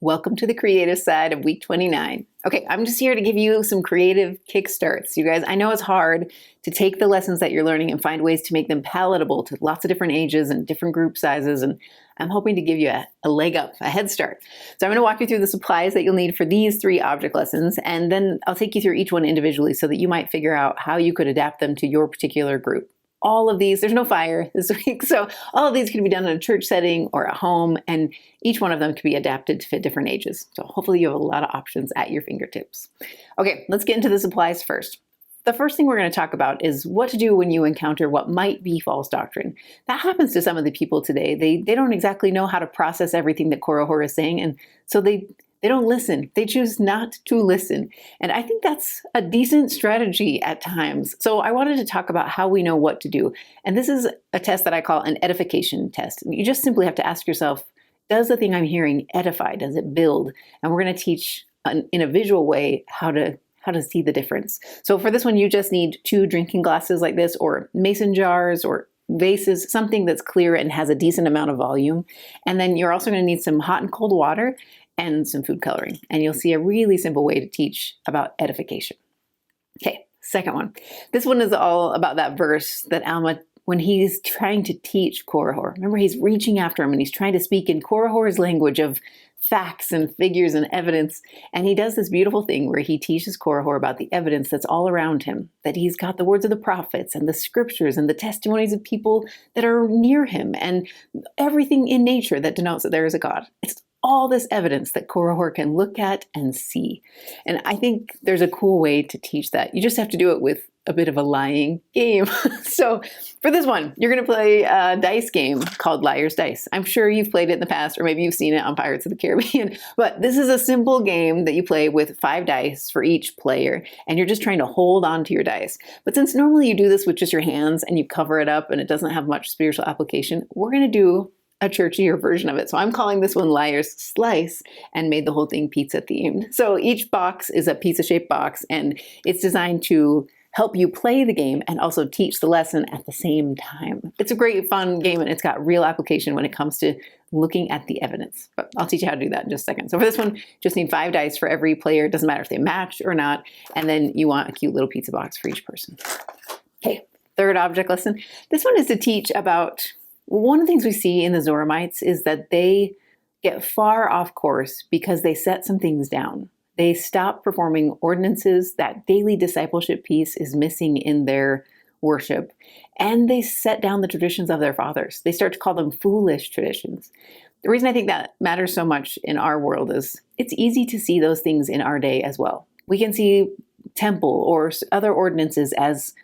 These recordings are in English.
Welcome to the creative side of week 29. Okay, I'm just here to give you some creative kickstarts. You guys, I know it's hard to take the lessons that you're learning and find ways to make them palatable to lots of different ages and different group sizes, and I'm hoping to give you a leg up, a head start. So I'm going to walk you through the supplies that you'll need for these 3 object lessons, and then I'll take you through each one individually so that you might figure out how you could adapt them to your particular group. All of these, there's no fire this week, so all of these can be done in a church setting or at home, and each one of them can be adapted to fit different ages. So hopefully you have a lot of options at your fingertips. Okay, let's get into the supplies first. The first thing we're going to talk about is what to do when you encounter what might be false doctrine. That happens to some of the people today. They don't exactly know how to process everything that Korihor is saying, and so they don't listen. They choose not to listen. And I think that's a decent strategy at times. So I wanted to talk about how we know what to do. And this is a test that I call an edification test. You just simply have to ask yourself, does the thing I'm hearing edify? Does it build? And we're going to teach in a visual way how to see the difference. So for this one, you just need 2 drinking glasses like this, or mason jars, or vases, something that's clear and has a decent amount of volume. And then you're also going to need some hot and cold water and some food coloring. And you'll see a really simple way to teach about edification. Okay, second one. This one is all about that verse that ALMA, when he's trying to teach Korihor, remember he's reaching after him and he's trying to speak in Korihor's language of facts and figures and evidence. And he does this beautiful thing where he teaches Korihor about the evidence that's all around him, that he's got the words of the prophets and the scriptures and the testimonies of people that are near him and everything in nature that denotes that there is a God. It's all this evidence that Korihor can look at and see. And I think there's a cool way to teach that. You just have to do it with a bit of a lying game. So for this one, you're going to play a dice game called Liar's Dice. I'm sure you've played it in the past, or maybe you've seen it on Pirates of the Caribbean, but this is a simple game that you play with 5 dice for each player, and you're just trying to hold on to your dice. But since normally you do this with just your hands and you cover it up and it doesn't have much spiritual application, we're going to do a churchier version of it. So I'm calling this one Liar's Slice, and made the whole thing pizza themed. So each box is a pizza shaped box, and it's designed to help you play the game and also teach the lesson at the same time. It's a great fun game, and it's got real application when it comes to looking at the evidence. But I'll teach you how to do that in just a second. So for this one, just need 5 dice for every player. It doesn't matter if they match or not. And then you want a cute little pizza box for each person. Okay, third object lesson. This one is to teach about one of the things we see in the Zoramites is that they get far off course because they set some things down. They stop performing ordinances. That daily discipleship piece is missing in their worship. And they set down the traditions of their fathers. They start to call them foolish traditions. The reason I think that matters so much in our world is it's easy to see those things in our day as well. We can see temple or other ordinances as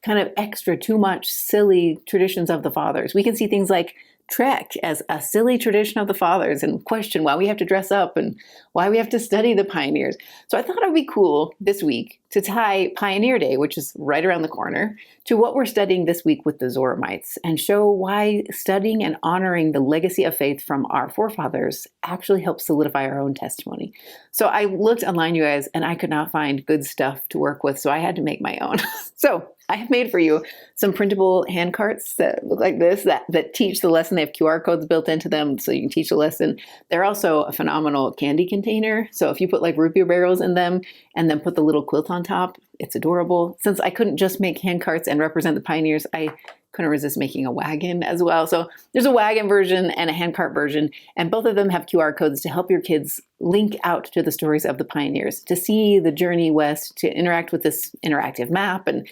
kind of extra, too much silly traditions of the fathers. We can see things like Trek as a silly tradition of the fathers and question why we have to dress up and why we have to study the pioneers. So I thought it would be cool this week to tie Pioneer Day, which is right around the corner, to what we're studying this week with the Zoramites and show why studying and honoring the legacy of faith from our forefathers actually helps solidify our own testimony. So I looked online, you guys, and I could not find good stuff to work with, so I had to make my own. So I have made for you some printable handcarts that look like this, that teach the lesson. They have QR codes built into them so you can teach the lesson. They're also a phenomenal candy container. So if you put like root beer barrels in them and then put the little quilt on top, it's adorable. Since I couldn't just make handcarts and represent the pioneers, I couldn't resist making a wagon as well. So there's a wagon version and a handcart version, and both of them have QR codes to help your kids link out to the stories of the pioneers, to see the journey west, to interact with this interactive map, and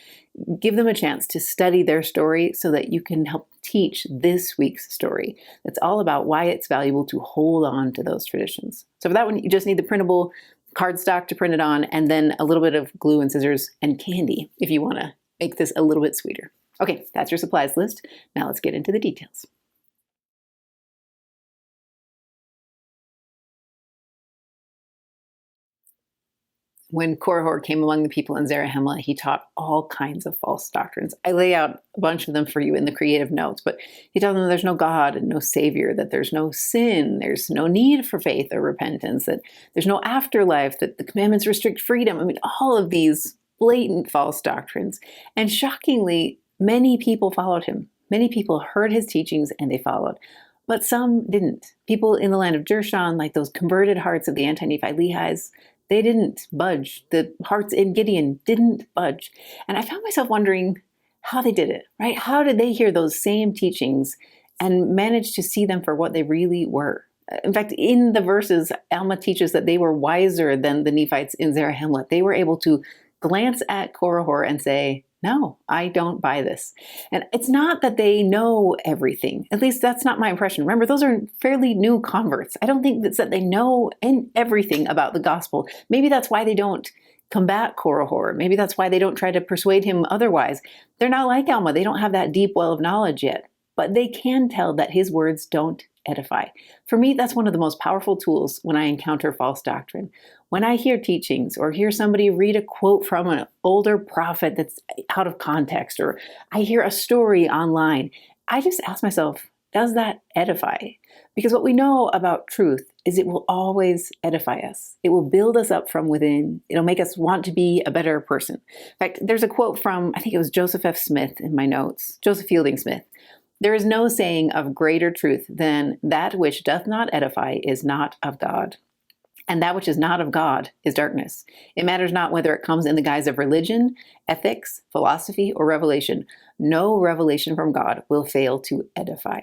give them a chance to study their story so that you can help teach this week's story. That's all about why it's valuable to hold on to those traditions. So for that one, you just need the printable cardstock to print it on, and then a little bit of glue and scissors and candy if you want to make this a little bit sweeter. Okay, that's your supplies list. Now let's get into the details. When Korihor came among the people in Zarahemla, he taught all kinds of false doctrines. I lay out a bunch of them for you in the creative notes, but he told them there's no God and no Savior, that there's no sin, there's no need for faith or repentance, that there's no afterlife, that the commandments restrict freedom. I mean, all of these blatant false doctrines. And shockingly, many people followed him. Many people heard his teachings and they followed. but some didn't. People in the land of Jershon, like those converted hearts of the anti-Nephi Lehi's, they didn't budge. The hearts in Gideon didn't budge. And I found myself wondering how they did it, right? How did they hear those same teachings and manage to see them for what they really were? In fact, in the verses, Alma teaches that they were wiser than the Nephites in Zarahemla. They were able to glance at Korihor and say, no, I don't buy this. And it's not that they know everything. At least that's not my impression. Remember, those are fairly new converts. I don't think that's that they know everything about the gospel. Maybe that's why they don't combat Korihor. Maybe that's why they don't try to persuade him otherwise. They're not like Alma. They don't have that deep well of knowledge yet. But they can tell that his words don't edify. For me, that's one of the most powerful tools when I encounter false doctrine. When I hear teachings or hear somebody read a quote from an older prophet that's out of context, or I hear a story online, I just ask myself, does that edify? Because what we know about truth is it will always edify us. It will build us up from within. It'll make us want to be a better person. In fact, there's a quote from, I think it was Joseph F. Smith in my notes, Joseph Fielding Smith. There is no saying of greater truth than that which doth not edify is not of God. And that which is not of God is darkness. It matters not whether it comes in the guise of religion, ethics, philosophy, or revelation. No revelation from God will fail to edify.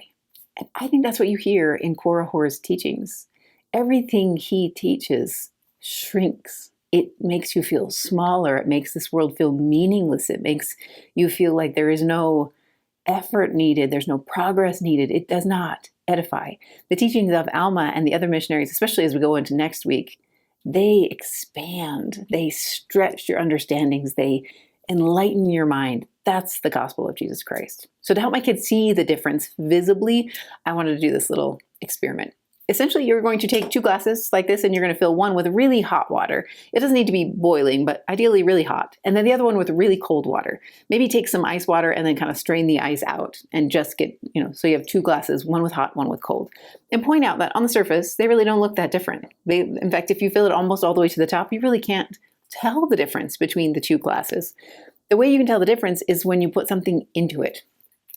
And I think that's what you hear in Korihor's teachings. Everything he teaches shrinks. It makes you feel smaller. It makes this world feel meaningless. It makes you feel like there is no effort needed. There's no progress needed. It does not edify. The teachings of Alma and the other missionaries, especially as we go into next week, they expand. They stretch your understandings. They enlighten your mind. That's the gospel of Jesus Christ. So to help my kids see the difference visibly, I wanted to do this little experiment. Essentially, you're going to take 2 glasses like this and you're going to fill one with really hot water. It doesn't need to be boiling, but ideally really hot. And then the other one with really cold water. Maybe take some ice water and then kind of strain the ice out and just get, so you have 2 glasses, one with hot, one with cold. And point out that on the surface, they really don't look that different. In fact, if you fill it almost all the way to the top, you really can't tell the difference between the 2 glasses. The way you can tell the difference is when you put something into it.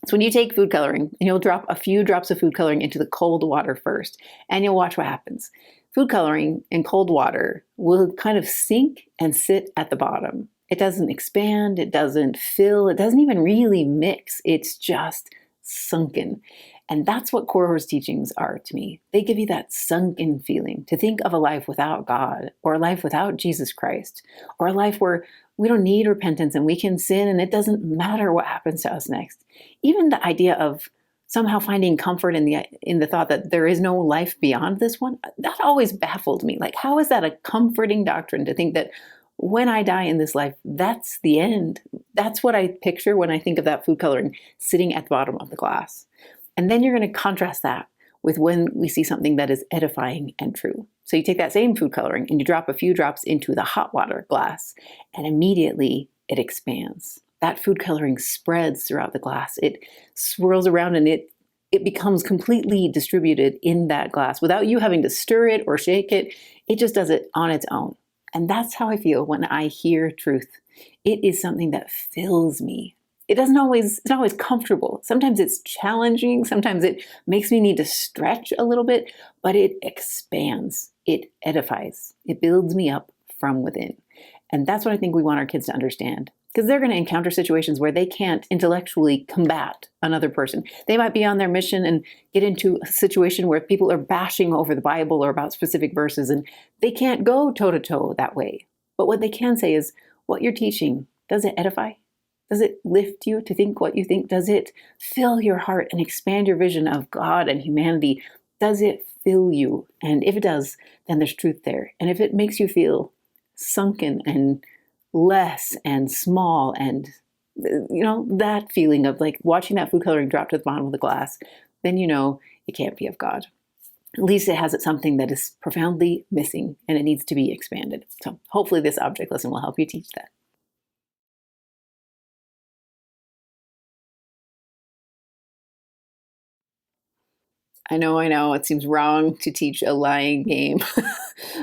So when you take food coloring, and you'll drop a few drops of food coloring into the cold water first, and you'll watch what happens. Food coloring in cold water will kind of sink and sit at the bottom. It doesn't expand, it doesn't fill, it doesn't even really mix. It's just sunken. And that's what Korihor's teachings are to me. They give you that sunken feeling to think of a life without God, or a life without Jesus Christ, or a life where we don't need repentance and we can sin and it doesn't matter what happens to us next. Even the idea of somehow finding comfort in the thought that there is no life beyond this one, that always baffled me. Like, how is that a comforting doctrine to think that when I die in this life, that's the end? That's what I picture when I think of that food coloring sitting at the bottom of the glass. And then you're going to contrast that with when we see something that is edifying and true. So you take that same food coloring and you drop a few drops into the hot water glass, and immediately it expands. That food coloring spreads throughout the glass. It swirls around and it becomes completely distributed in that glass without you having to stir it or shake it. It just does it on its own. And that's how I feel when I hear truth. It is something that fills me. It's not always comfortable. Sometimes it's challenging. Sometimes it makes me need to stretch a little bit, but it expands. It edifies. It builds me up from within. And that's what I think we want our kids to understand, because they're going to encounter situations where they can't intellectually combat another person. They might be on their mission and get into a situation where people are bashing over the Bible or about specific verses, and they can't go toe-to-toe that way. But what they can say is, what you're teaching, does it edify? Does it lift you to think what you think? Does it fill your heart and expand your vision of God and humanity? Does it fill you? And if it does, then there's truth there. And if it makes you feel sunken and less and small and, that feeling of like watching that food coloring drop to the bottom of the glass, then it can't be of God. At least it has something that is profoundly missing and it needs to be expanded. So hopefully this object lesson will help you teach that. I know, it seems wrong to teach a lying game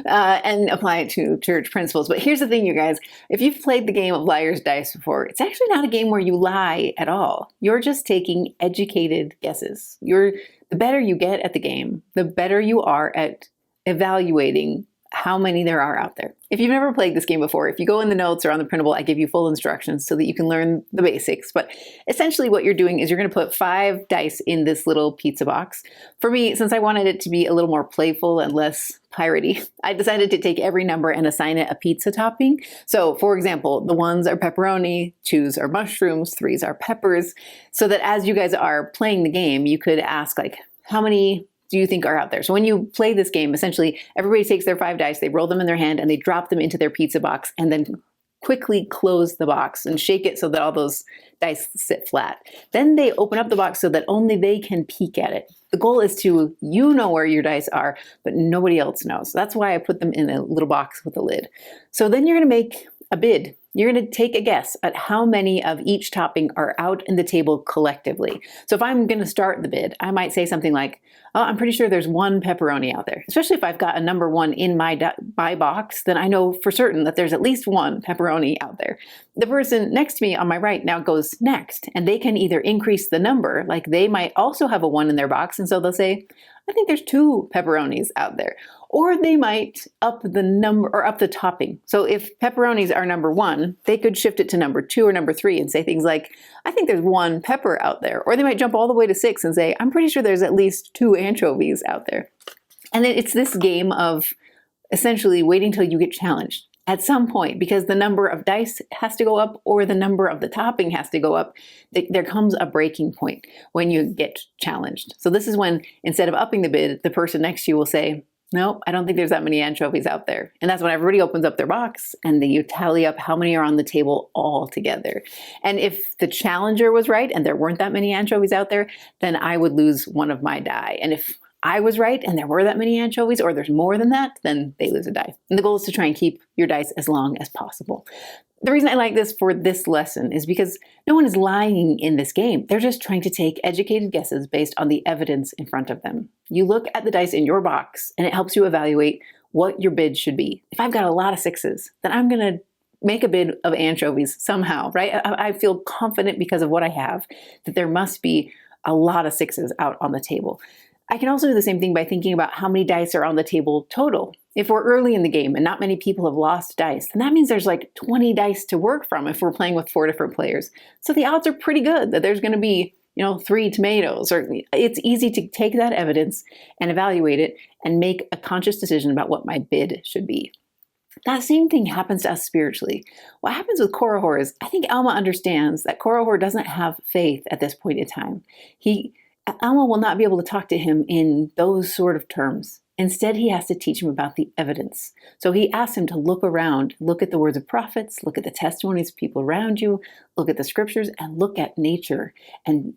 and apply it to church principles. But here's the thing, you guys. If you've played the game of Liar's Dice before, it's actually not a game where you lie at all. You're just taking educated guesses. The better you get at the game, the better you are at evaluating how many there are out there. If you've never played this game before, if you go in the notes or on the printable, I give you full instructions so that you can learn the basics. But essentially what you're doing is you're going to put 5 dice in this little pizza box. For me, since I wanted it to be a little more playful and less piratey, I decided to take every number and assign it a pizza topping. So for example, the 1s are pepperoni, 2s are mushrooms, 3s are peppers, so that as you guys are playing the game, you could ask like, how many do you think are out there? So when you play this game, essentially everybody takes their 5 dice, they roll them in their hand and they drop them into their pizza box and then quickly close the box and shake it so that all those dice sit flat. Then they open up the box so that only they can peek at it. The goal is to, you know where your dice are, but nobody else knows. That's why I put them in a little box with a lid. So then you're going to make a bid. You're going to take a guess at how many of each topping are out in the table collectively. So if I'm going to start the bid, I might say something like, oh, I'm pretty sure there's 1 pepperoni out there. Especially if I've got a number 1 in my box, then I know for certain that there's at least 1 pepperoni out there. The person next to me on my right now goes next, and they can either increase the number, like they might also have a 1 in their box, and so they'll say, I think there's 2 pepperonis out there. Or they might up the number or up the topping. So if pepperonis are number 1, they could shift it to number 2 or number 3 and say things like, I think there's 1 pepper out there. Or they might jump all the way to 6 and say, I'm pretty sure there's at least 2 anchovies out there. And then it's this game of essentially waiting till you get challenged at some point, because the number of dice has to go up or the number of the topping has to go up. There comes a breaking point when you get challenged. So this is when, instead of upping the bid, the person next to you will say, no, I don't think there's that many anchovies out there. And that's when everybody opens up their box and you tally up how many are on the table all together. And if the challenger was right and there weren't that many anchovies out there, then I would lose 1 of my die. And if I was right and there were that many anchovies, or there's more than that, then they lose a die. And the goal is to try and keep your dice as long as possible. The reason I like this for this lesson is because no one is lying in this game. They're just trying to take educated guesses based on the evidence in front of them. You look at the dice in your box and it helps you evaluate what your bid should be. If I've got a lot of 6s, then I'm going to make a bid of anchovies somehow, right? I feel confident because of what I have that there must be a lot of 6s out on the table. I can also do the same thing by thinking about how many dice are on the table total. If we're early in the game and not many people have lost dice, then that means there's like 20 dice to work from if we're playing with 4 different players. So the odds are pretty good that there's going to be, 3 tomatoes. Or it's easy to take that evidence and evaluate it and make a conscious decision about what my bid should be. That same thing happens to us spiritually. What happens with Korihor is, I think Alma understands that Korihor doesn't have faith at this point in time. Alma will not be able to talk to him in those sort of terms. Instead, he has to teach him about the evidence. So he asks him to look around, look at the words of prophets, look at the testimonies of people around you, look at the scriptures, and look at nature, and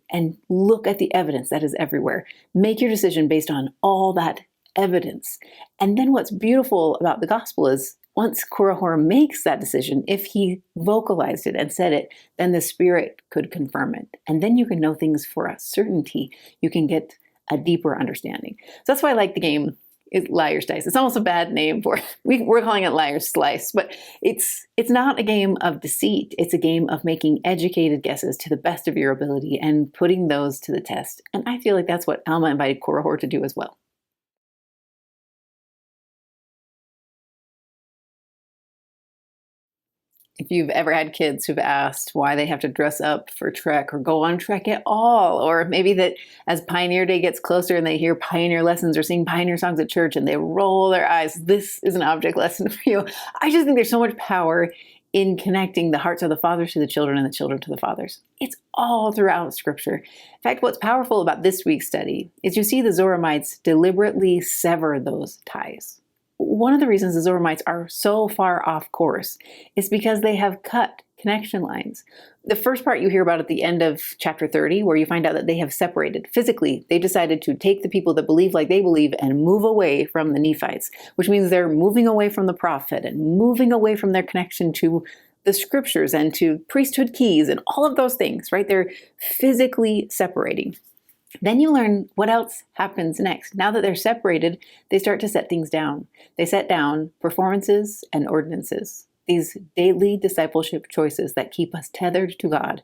look at the evidence that is everywhere. Make your decision based on all that evidence. And then what's beautiful about the gospel is, once Korihor makes that decision, if he vocalized it and said it, then the Spirit could confirm it. And then you can know things for a certainty. You can get a deeper understanding. So that's why I like the game. It's Liar's Dice. It's almost a bad name for it. We're calling it Liar's Slice, but it's not a game of deceit. It's a game of making educated guesses to the best of your ability and putting those to the test. And I feel like that's what Alma invited Korihor to do as well. If you've ever had kids who've asked why they have to dress up for Trek or go on Trek at all, or maybe that as Pioneer Day gets closer and they hear Pioneer lessons or sing Pioneer songs at church and they roll their eyes, this is an object lesson for you. I just think there's so much power in connecting the hearts of the fathers to the children and the children to the fathers. It's all throughout Scripture. In fact, what's powerful about this week's study is you see the Zoramites deliberately sever those ties. One of the reasons the Zoramites are so far off course is because they have cut connection lines. The first part you hear about at the end of chapter 30, where you find out that they have separated. Physically, they decided to take the people that believe like they believe and move away from the Nephites, which means they're moving away from the prophet and moving away from their connection to the scriptures and to priesthood keys and all of those things, right? They're physically separating. Then you learn what else happens next. Now that they're separated, they start to set things down. They set down performances and ordinances, these daily discipleship choices that keep us tethered to God.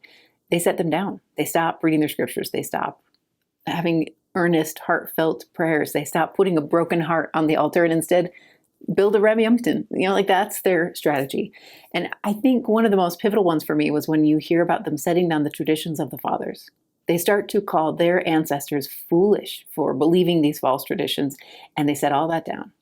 They set them down. They stop reading their scriptures. They stop having earnest, heartfelt prayers. They stop putting a broken heart on the altar and instead build a Remington. Like that's their strategy. And I think one of the most pivotal ones for me was when you hear about them setting down the traditions of the fathers. They start to call their ancestors foolish for believing these false traditions, and they set all that down.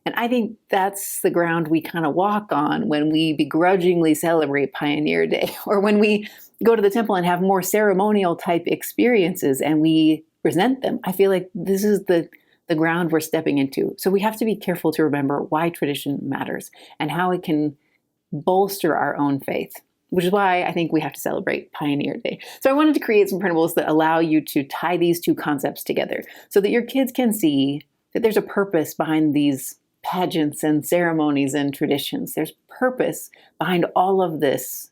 And I think that's the ground we kind of walk on when we begrudgingly celebrate Pioneer Day, or when we go to the temple and have more ceremonial type experiences and we resent them. I feel like this is the ground we're stepping into. So we have to be careful to remember why tradition matters and how it can bolster our own faith, which is why I think we have to celebrate Pioneer Day. So I wanted to create some principles that allow you to tie these two concepts together so that your kids can see that there's a purpose behind these pageants and ceremonies and traditions. There's purpose behind all of this,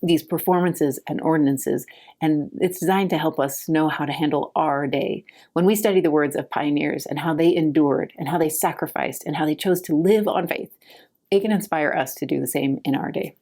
these performances and ordinances, and it's designed to help us know how to handle our day. When we study the words of pioneers and how they endured and how they sacrificed and how they chose to live on faith, it can inspire us to do the same in our day.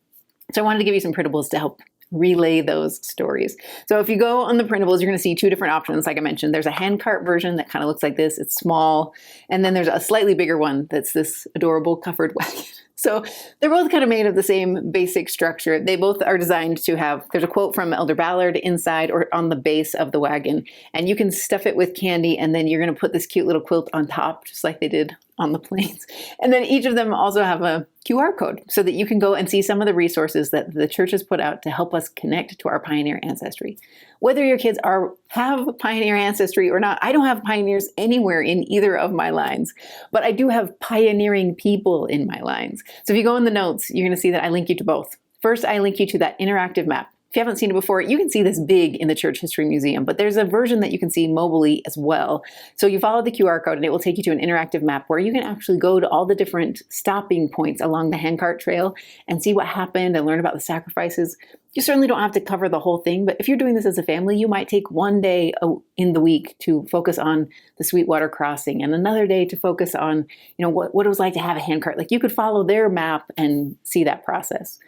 So I wanted to give you some printables to help relay those stories. So if you go on the printables, you're going to see two different options. Like I mentioned, there's a handcart version that kind of looks like this. It's small. And then there's a slightly bigger one that's this adorable covered wagon. So they're both kind of made of the same basic structure. They both are designed to have, there's a quote from Elder Ballard inside or on the base of the wagon. And you can stuff it with candy, and then you're going to put this cute little quilt on top, just like they did on the planes. And then each of them also have a QR code so that you can go and see some of the resources that the church has put out to help us connect to our pioneer ancestry. Whether your kids have pioneer ancestry or not, I don't have pioneers anywhere in either of my lines, but I do have pioneering people in my lines. So if you go in the notes, you're going to see that I link you to both. First, I link you to that interactive map. If you haven't seen it before, you can see this big in the Church History Museum, but there's a version that you can see mobily as well. So you follow the QR code and it will take you to an interactive map where you can actually go to all the different stopping points along the handcart trail and see what happened and learn about the sacrifices. You certainly don't have to cover the whole thing, but if you're doing this as a family, you might take one day in the week to focus on the Sweetwater crossing and another day to focus on, what it was like to have a handcart. Like you could follow their map and see that process.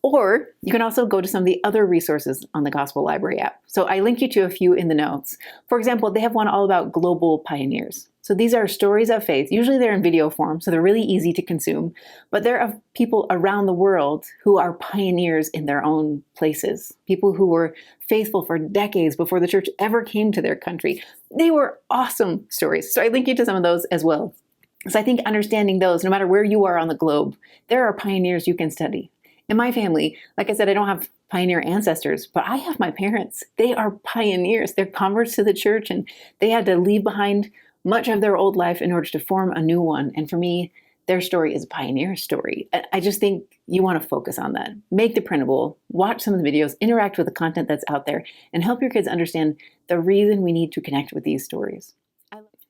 Or you can also go to some of the other resources on the Gospel Library app. So I link you to a few in the notes. For example, they have one all about global pioneers. So these are stories of faith. Usually they're in video form, so they're really easy to consume. But they're of people around the world who are pioneers in their own places. People who were faithful for decades before the church ever came to their country. They were awesome stories. So I link you to some of those as well. So I think understanding those, no matter where you are on the globe, there are pioneers you can study. In my family, like I said, I don't have pioneer ancestors, but I have my parents. They are pioneers. They're converts to the church, and they had to leave behind much of their old life in order to form a new one. And for me, their story is a pioneer story. I just think you want to focus on that. Make the printable, watch some of the videos, interact with the content that's out there, and help your kids understand the reason we need to connect with these stories.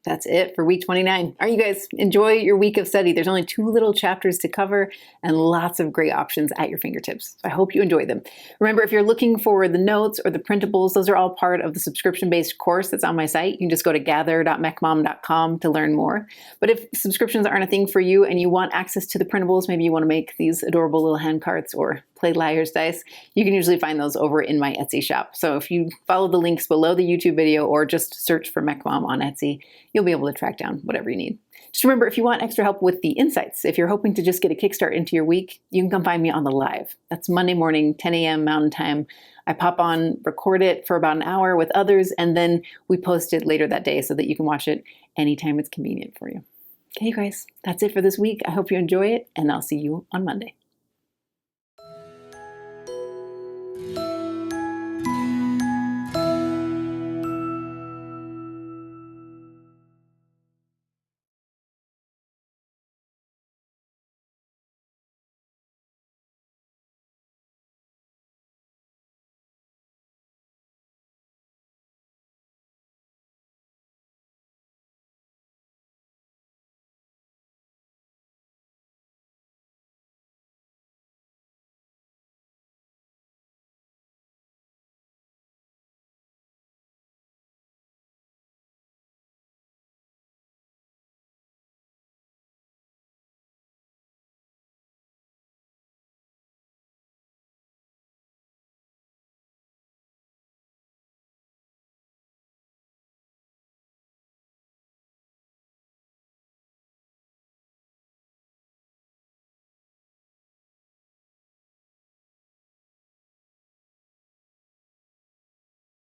That's it for week 29. All right, you guys, enjoy your week of study. There's only 2 little chapters to cover and lots of great options at your fingertips. I hope you enjoy them. Remember, if you're looking for the notes or the printables, those are all part of the subscription-based course that's on my site. You can just go to gather.mecmom.com to learn more. But if subscriptions aren't a thing for you and you want access to the printables, maybe you want to make these adorable little handcarts or play liar's dice, you can usually find those over in my Etsy shop. So if you follow the links below the YouTube video or just search for MecMom on Etsy, you'll be able to track down whatever you need. Just remember, if you want extra help with the insights, if you're hoping to just get a kickstart into your week, you can come find me on the live. That's Monday morning, 10 a.m. Mountain Time. I pop on, record it for about an hour with others, and then we post it later that day so that you can watch it anytime it's convenient for you. Okay, you guys, that's it for this week. I hope you enjoy it, and I'll see you on Monday.